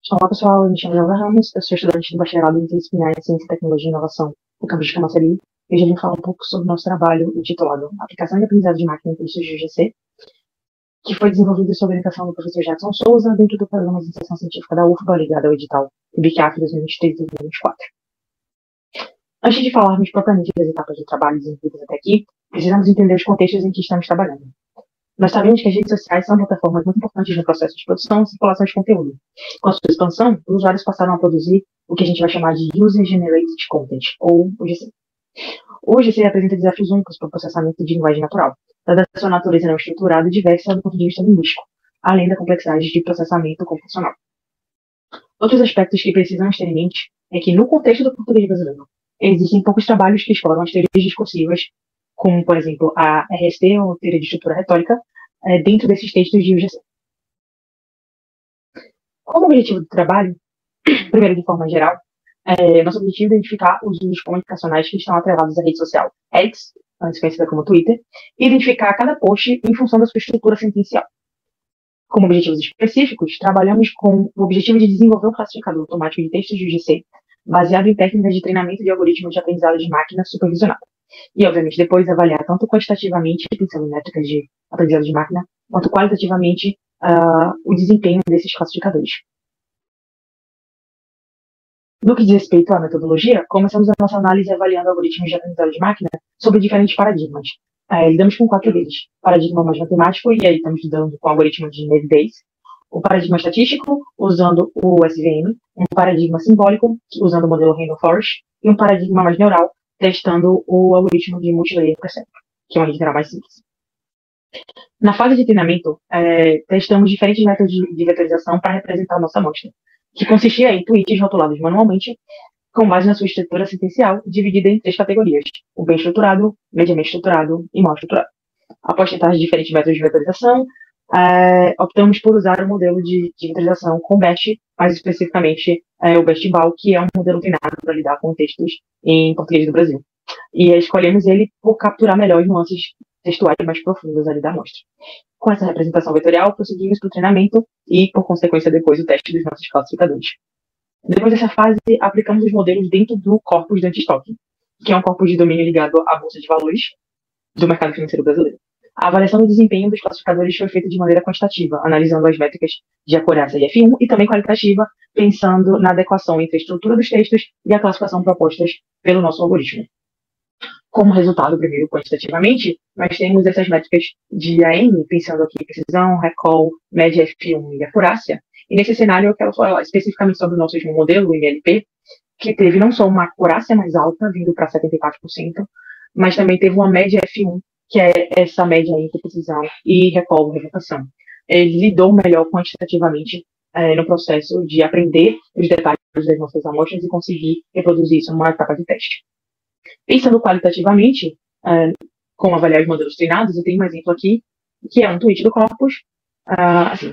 Olá pessoal, eu me chamo Leandro Ramos, eu sou estudante do bacharelado interdisciplinar em Ciência, Tecnologia e Inovação no campus de Camaçari e hoje eu vim falar um pouco sobre o nosso trabalho intitulado Aplicação de Aprendizado de Máquina em Textos de UGC, que foi desenvolvido sob orientação do professor Jackson Souza dentro do programa de iniciação científica da UFBA ligado ao edital IBCAF 2023-2024. Antes de falarmos propriamente das etapas de trabalho desenvolvidas até aqui, precisamos entender os contextos em que estamos trabalhando. Nós sabemos que as redes sociais são plataformas muito importantes no processo de produção e circulação de conteúdo. Com a sua expansão, os usuários passaram a produzir o que a gente vai chamar de User Generated Content, ou UGC. O UGC apresenta desafios únicos para o processamento de linguagem natural, dada a sua natureza não estruturada e diversa do ponto de vista linguístico, além da complexidade de processamento computacional. Outros aspectos que precisamos ter em mente é que, no contexto do português brasileiro, existem poucos trabalhos que exploram as teorias discursivas, como, por exemplo, a RST, ou Teoria de Estrutura Retórica, dentro desses textos de UGC. Como objetivo do trabalho, primeiro de forma geral, nosso objetivo é identificar os usos comunicacionais que estão atrelados à rede social X, antes conhecida como Twitter, e identificar cada post em função da sua estrutura sentencial. Como objetivos específicos, trabalhamos com o objetivo de desenvolver um classificador automático de textos de UGC, baseado em técnicas de treinamento de algoritmos de aprendizado de máquina supervisionado. E, obviamente, depois avaliar tanto quantitativamente, pensando em métricas de aprendizado de máquina, quanto qualitativamente o desempenho desses classificadores. No que diz respeito à metodologia, começamos a nossa análise avaliando algoritmos de aprendizado de máquina sobre diferentes paradigmas. Lidamos com 4 deles. Paradigma mais matemático, e aí estamos lidando com o algoritmo de Naive-Bayes. O paradigma estatístico, usando o SVM. Um paradigma simbólico, usando o modelo Random Forest. E um paradigma mais neural, testando o algoritmo de Multilayer Perceptron, que é uma rede neural mais simples. Na fase de treinamento, testamos diferentes métodos de vetorização para representar a nossa amostra, que consistia em tweets rotulados manualmente, com base na sua estrutura sentencial, dividida em 3 categorias: o bem estruturado, mediamente estruturado e mal estruturado. Após tentar os diferentes métodos de vetorização, optamos por usar o modelo de vetorização com BEST, mais especificamente o BEST-BAL, que é um modelo treinado para lidar com textos em português do Brasil. E escolhemos ele por capturar melhor as nuances textuais mais profundas ali da amostra. Com essa representação vetorial, prosseguimos para o treinamento e, por consequência, depois o teste dos nossos classificadores. Depois dessa fase, aplicamos os modelos dentro do corpus de anti-stocking, que é um corpus de domínio ligado à Bolsa de Valores do mercado financeiro brasileiro. A avaliação do desempenho dos classificadores foi feita de maneira quantitativa, analisando as métricas de acurácia e F1, e também qualitativa, pensando na adequação entre a estrutura dos textos e a classificação propostas pelo nosso algoritmo. Como resultado, primeiro, quantitativamente, nós temos essas métricas de AM, pensando aqui em precisão, recall, média F1 e acurácia. E nesse cenário, eu quero falar especificamente sobre o nosso último modelo, o MLP, que teve não só uma acurácia mais alta, vindo para 74%, mas também teve uma média F1, que é essa média entre precisão e recall, revocação. Ele lidou melhor quantitativamente no processo de aprender os detalhes das nossas amostras e conseguir reproduzir isso numa etapa de teste. Pensando qualitativamente, como avaliar os modelos treinados, eu tenho um exemplo aqui, que é um tweet do corpus.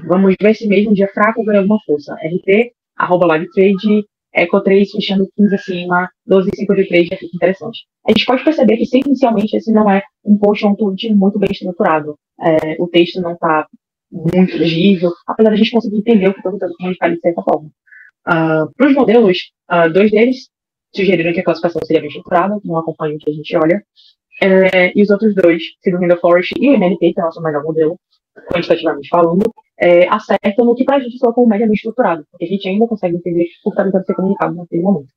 Vamos ver se mesmo dia fraco ganha alguma força. RT, @livetrade, Eco3 fechando 15 acima, 12,53 já fica interessante. A gente pode perceber que, sequencialmente, esse não é um post ou um tweet muito bem estruturado. O texto não está muito legível, apesar de a gente conseguir entender o que estou tentando comunicar de certa forma. Para os modelos, 2 deles sugeriram que a classificação seria bem estruturada, não acompanha o que a gente olha. E os outros 2, sendo o Random Forest e o MLP, que é o nosso melhor modelo, quantitativamente falando, acertam no que para a gente soa como média bem estruturado, porque a gente ainda consegue entender o que está tentando ser comunicado naquele momento.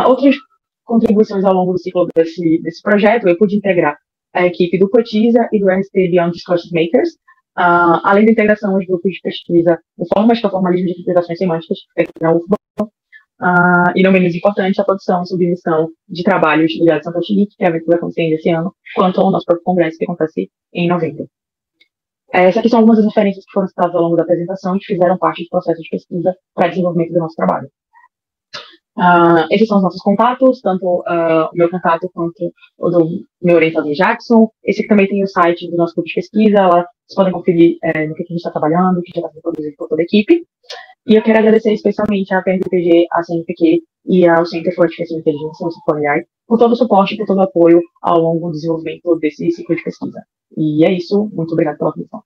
Outras contribuições ao longo do ciclo desse projeto, eu pude integrar a equipe do Cotiza e do RST Beyond Discourse Makers, além da integração aos grupos de pesquisa do Formas, que é o formalismo de interpretações semânticas, feito na UFBA, e não menos importante, a produção e submissão de trabalhos ligados ao Santotinic, que é a evento que vai acontecer ainda esse ano, quanto ao nosso próprio congresso, que acontece em novembro. Essas aqui são algumas das referências que foram citadas ao longo da apresentação e que fizeram parte do processo de pesquisa para desenvolvimento do nosso trabalho. Esses são os nossos contatos, tanto o meu contato quanto o do meu orientador Jackson. Esse aqui também tem o site do nosso grupo de pesquisa, lá vocês podem conferir no que a gente está trabalhando, o que já está sendo produzido por toda a equipe. E eu quero agradecer especialmente à PNPG, à CNPq e ao Center for Artificial Intelligence, o CFOR, por todo o suporte, por todo o apoio ao longo do desenvolvimento desse ciclo de pesquisa. E é isso, muito obrigado pela atenção.